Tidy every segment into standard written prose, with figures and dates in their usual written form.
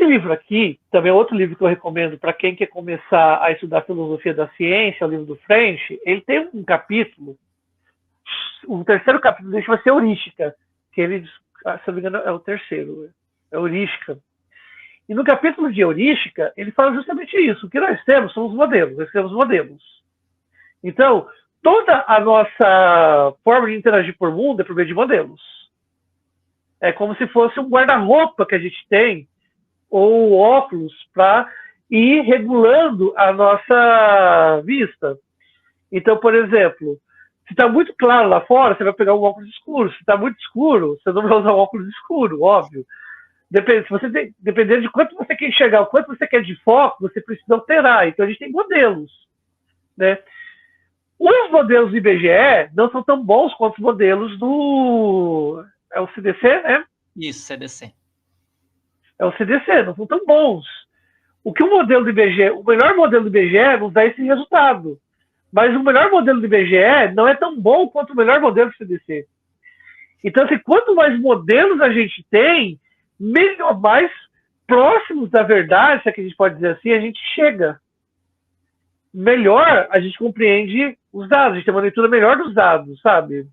livro aqui, também é outro livro que eu recomendo para quem quer começar a estudar filosofia da ciência, o livro do French. Ele tem um capítulo, o terceiro capítulo dele vai ser Heurística, que ele, se não me engano, é o terceiro, é Heurística. E no capítulo de Heurística, ele fala justamente isso. O que nós temos são os modelos, nós temos modelos. Então, toda a nossa forma de interagir por mundo é por meio de modelos. É como se fosse um guarda-roupa que a gente tem, ou óculos, para ir regulando a nossa vista. Então, por exemplo, se está muito claro lá fora, você vai pegar um óculos escuro. Se está muito escuro, você não vai usar um óculos escuro, óbvio. Dependendo de quanto você quer enxergar, o quanto você quer de foco, você precisa alterar. Então, a gente tem modelos, né? Os modelos do IBGE não são tão bons quanto os modelos do... É o CDC, né? Isso, CDC. É o CDC, não são tão bons. O que o modelo do IBGE... O melhor modelo do IBGE nos dá esse resultado. Mas o melhor modelo do IBGE não é tão bom quanto o melhor modelo do CDC. Então, assim, quanto mais modelos a gente tem, melhor, mais próximos da verdade, se é que a gente pode dizer assim, a gente chega. Melhor a gente compreende os dados, a gente tem uma leitura melhor dos dados, sabe?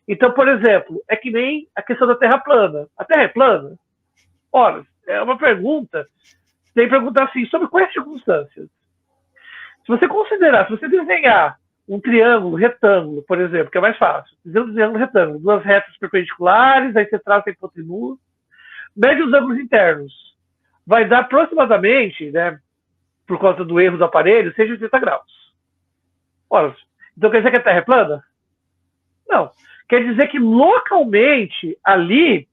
Então, por exemplo, é que nem a questão da Terra plana. A Terra é plana? Ora, é uma pergunta, tem que perguntar assim, sobre quais circunstâncias? Se você considerar, se você desenhar um triângulo retângulo, por exemplo, que é mais fácil, desenhar um triângulo retângulo, duas retas perpendiculares, aí você traça a hipotenusa, mede os ângulos internos, vai dar aproximadamente, né, por conta do erro do aparelho, 180 graus. Ora, então quer dizer que a Terra é plana? Não. Quer dizer que localmente, ali,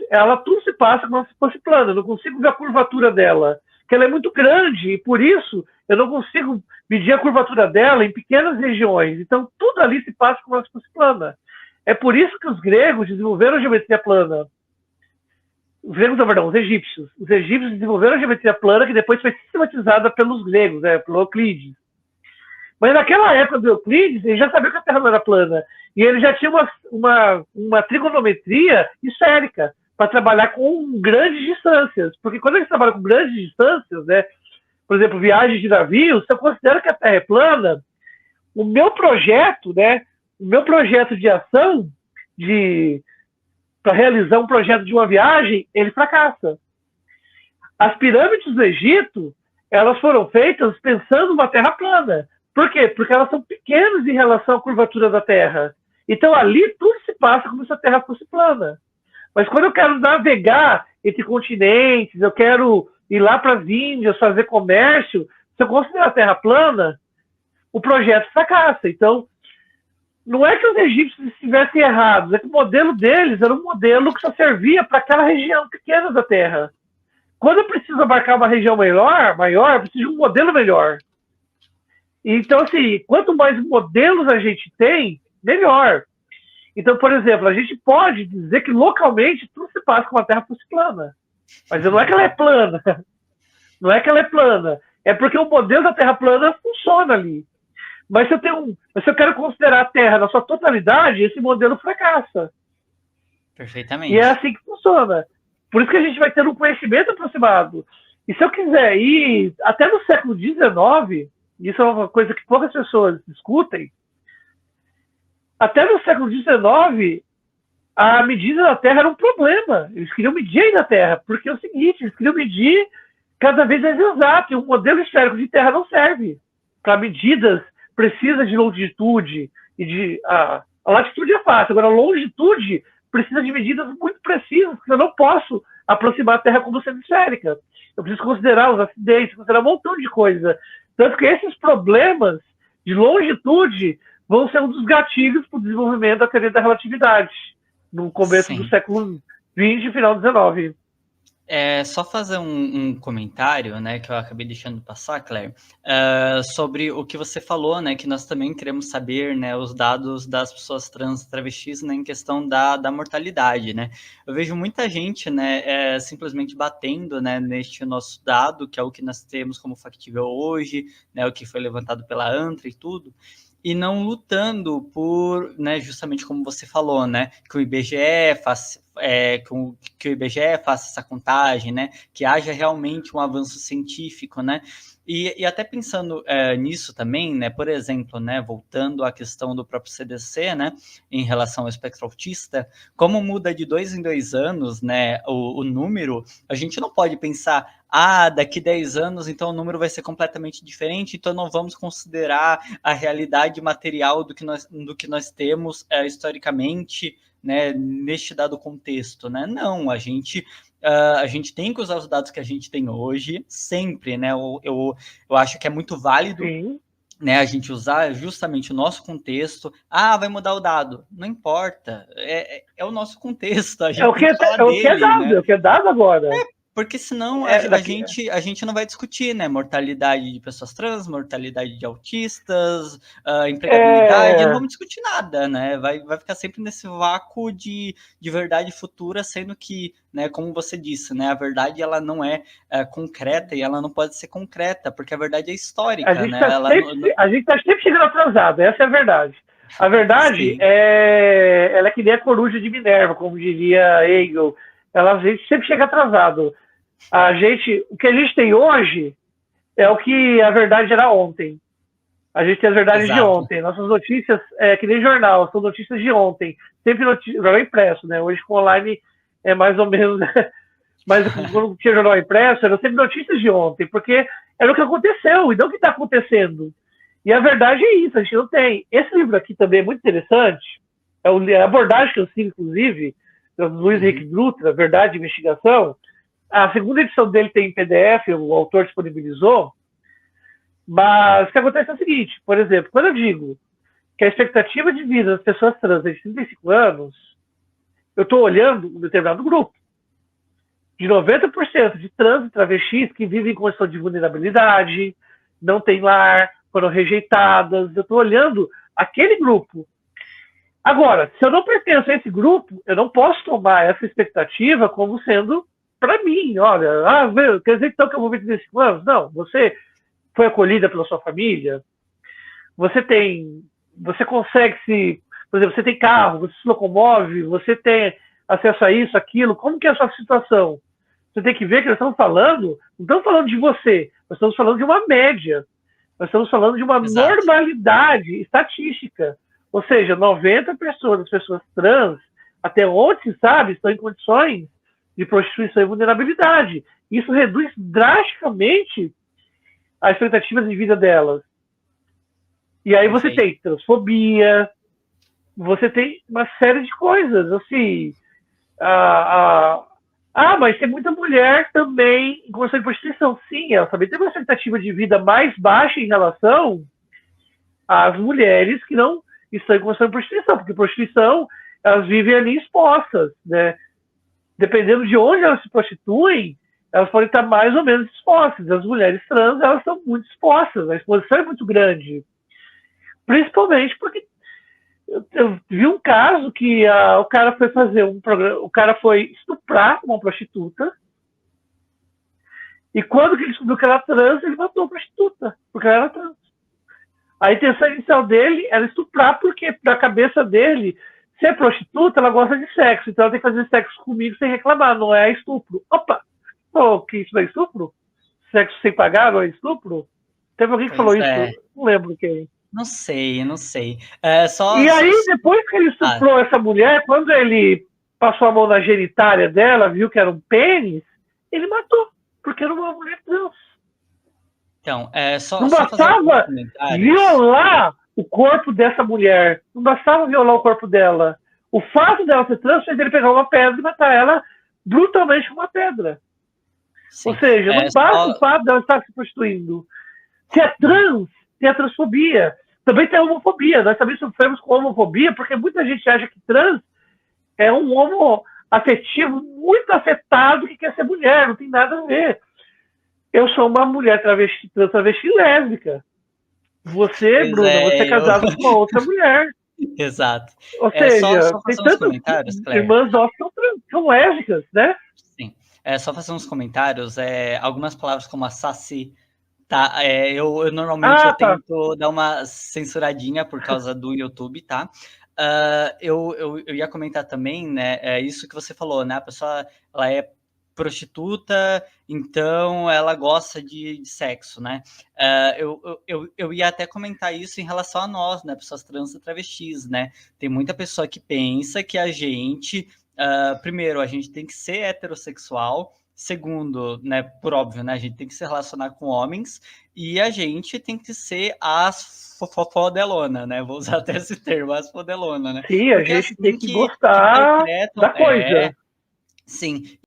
ela tudo se passa como se fosse plana. Eu não consigo ver a curvatura dela, que ela é muito grande, e por isso eu não consigo medir a curvatura dela em pequenas regiões. Então, tudo ali se passa como se fosse plana. É por isso que os gregos desenvolveram a geometria plana. Os gregos, não, perdão, os egípcios. Os egípcios desenvolveram a geometria plana, que depois foi sistematizada pelos gregos, né, pelo Euclides. Mas naquela época do Euclides, ele já sabia que a Terra não era plana. E ele já tinha uma trigonometria esférica para trabalhar com grandes distâncias. Porque quando ele trabalha com grandes distâncias, né, por exemplo, viagens de navio, se eu considero que a Terra é plana, o meu projeto, né, o meu projeto de ação para realizar um projeto de uma viagem, ele fracassa. As pirâmides do Egito, elas foram feitas pensando numa Terra plana. Por quê? Porque elas são pequenas em relação à curvatura da Terra. Então, ali, tudo se passa como se a Terra fosse plana. Mas quando eu quero navegar entre continentes, eu quero ir lá para as Índias, fazer comércio, se eu considerar a Terra plana, o projeto fracassa. Então, não é que os egípcios estivessem errados, é que o modelo deles era um modelo que só servia para aquela região pequena da Terra. Quando eu preciso abarcar uma região maior, eu preciso de um modelo melhor. Então, assim, quanto mais modelos a gente tem, melhor. Então, por exemplo, a gente pode dizer que localmente tudo se passa como a Terra fosse plana. Mas não é que ela é plana. Não é que ela é plana. É porque o modelo da Terra plana funciona ali. Mas se eu quero considerar a Terra na sua totalidade, esse modelo fracassa. Perfeitamente. E é assim que funciona. Por isso que a gente vai ter um conhecimento aproximado. E se eu quiser ir até no século XIX, isso é uma coisa que poucas pessoas discutem, até no século XIX, a medida da Terra era um problema. Eles queriam medir ainda a Terra, porque é o seguinte, eles queriam medir cada vez mais exato, e um modelo esférico de Terra não serve para medidas precisas de longitude e de... A latitude é fácil, agora a longitude precisa de medidas muito precisas, porque eu não posso aproximar a Terra como sendo esférica. Eu preciso considerar os acidentes, considerar um montão de coisa. Tanto que esses problemas de longitude vão ser um dos gatilhos para o desenvolvimento da teoria da relatividade, no começo do século XX e final do XIX. Só fazer um comentário, né, que eu acabei deixando passar, Claire, sobre o que você falou, né, que nós também queremos saber, né, os dados das pessoas trans travestis, né, em questão da mortalidade, né. Eu vejo muita gente, né, simplesmente batendo, né, neste nosso dado, que é o que nós temos como factível hoje, né, o que foi levantado pela ANTRA e tudo, e não lutando por, né, justamente como você falou, né, que o IBGE que o IBGE faça essa contagem, né? Que haja realmente um avanço científico, né? E até pensando nisso também, né? Por exemplo, né? Voltando à questão do próprio CDC, né? Em relação ao espectro autista, como muda de 2 em 2 anos, né? O número, a gente não pode pensar, daqui 10 anos, então o número vai ser completamente diferente, então não vamos considerar a realidade material do que nós temos historicamente, né? Neste dado contexto, né? Não, a gente tem que usar os dados que a gente tem hoje, sempre, né? Eu acho que é muito válido, Sim. né, a gente usar justamente o nosso contexto. Vai mudar o dado. Não importa. É o nosso contexto, a gente tem que falar dele, né? É o que é dado agora. Porque senão a gente não vai discutir, né? Mortalidade de pessoas trans, mortalidade de autistas, empregabilidade, não vamos discutir nada, né? Vai ficar sempre nesse vácuo de verdade futura, sendo que, né, como você disse, né, a verdade ela não é concreta e ela não pode ser concreta, porque a verdade é histórica, né? A gente tá sempre chegando atrasado, essa é a verdade. A verdade ela é que nem a coruja de Minerva, como diria Hegel. A gente sempre chega atrasado. O que a gente tem hoje é o que a verdade era ontem. A gente tem as verdades de ontem. Nossas notícias, que nem jornal, são notícias de ontem. Sempre jornal impresso, né? Hoje com online é mais ou menos... Mas quando tinha jornal impresso, eram sempre notícias de ontem, porque era o que aconteceu e não o que está acontecendo. E a verdade é isso, a gente não tem. Esse livro aqui também é muito interessante. É a abordagem que eu sigo, inclusive, do Luiz Henrique Dutra, Verdade e Investigação. A segunda edição dele tem em PDF, o autor disponibilizou. Mas o que acontece é o seguinte, por exemplo, quando eu digo que a expectativa de vida das pessoas trans é de 35 anos, eu estou olhando um determinado grupo. De 90% de trans e travestis que vivem em condição de vulnerabilidade, não têm lar, foram rejeitadas. Eu estou olhando aquele grupo. Agora, se eu não pertenço a esse grupo, eu não posso tomar essa expectativa como sendo para mim. Olha, quer dizer então que eu vou viver 35 anos? Não, você foi acolhida pela sua família, você consegue por exemplo, você tem carro, você se locomove, você tem acesso a isso, aquilo, como que é a sua situação? Você tem que ver que nós estamos falando, não estamos falando de você, nós estamos falando de uma média, nós estamos falando de uma normalidade estatística, ou seja, 90% das pessoas trans, até onde se sabe, estão em condições de prostituição e vulnerabilidade. Isso reduz drasticamente a expectativa de vida delas. E aí você tem transfobia, você tem uma série de coisas, assim... mas tem muita mulher também em condição de prostituição. Sim, ela também tem uma expectativa de vida mais baixa em relação às mulheres que não estão em condição de prostituição, porque prostituição, elas vivem ali expostas, né? Dependendo de onde elas se prostituem, elas podem estar mais ou menos expostas. As mulheres trans, elas estão muito expostas, a exposição é muito grande. Principalmente porque eu vi um caso que o cara foi fazer um programa, o cara foi estuprar uma prostituta, e quando ele descobriu que ela era trans, ele matou a prostituta, porque ela era trans. A intenção inicial dele era estuprar, porque na cabeça dele, se é prostituta, ela gosta de sexo, então ela tem que fazer sexo comigo sem reclamar, não é estupro. Opa! Que isso não é estupro? Sexo sem pagar não é estupro? Teve alguém que falou isso? Não lembro quem. Não sei. E aí, depois que ele estuprou essa mulher, quando ele passou a mão na genitália dela, viu que era um pênis, ele matou, porque era uma mulher trans. Então, não bastava violar o corpo dessa mulher, não bastava violar o corpo dela. O fato dela ser trans fez ele pegar uma pedra e matar ela brutalmente com uma pedra. Sim. Ou seja, não basta o fato dela estar se prostituindo. Se é trans, tem a transfobia. Também tem a homofobia. Nós também sofremos com homofobia, porque muita gente acha que trans é um homo afetivo muito afetado que quer ser mulher. Não tem nada a ver. Eu sou uma mulher travesti lésbica. Você, Bruna, você é casada com uma outra mulher. Exato. Ou seja, tem tantas irmãs nossas que são lésbicas, né? Sim. Só fazer uns comentários. Algumas palavras como a saci. Tá, eu normalmente eu tento dar uma censuradinha por causa do YouTube, tá? Eu ia comentar também, né, isso que você falou, né, a pessoa, ela é prostituta, então ela gosta de sexo, né, eu ia até comentar isso em relação a nós, né, pessoas trans e travestis, né, tem muita pessoa que pensa que a gente, primeiro, a gente tem que ser heterossexual, segundo, né, por óbvio, né, a gente tem que se relacionar com homens, e a gente tem que ser as fodelona, né? Vou usar até esse termo, as fodelona, né? Sim, a Porque é gente assim tem que que gostar interpretam, da coisa. sim.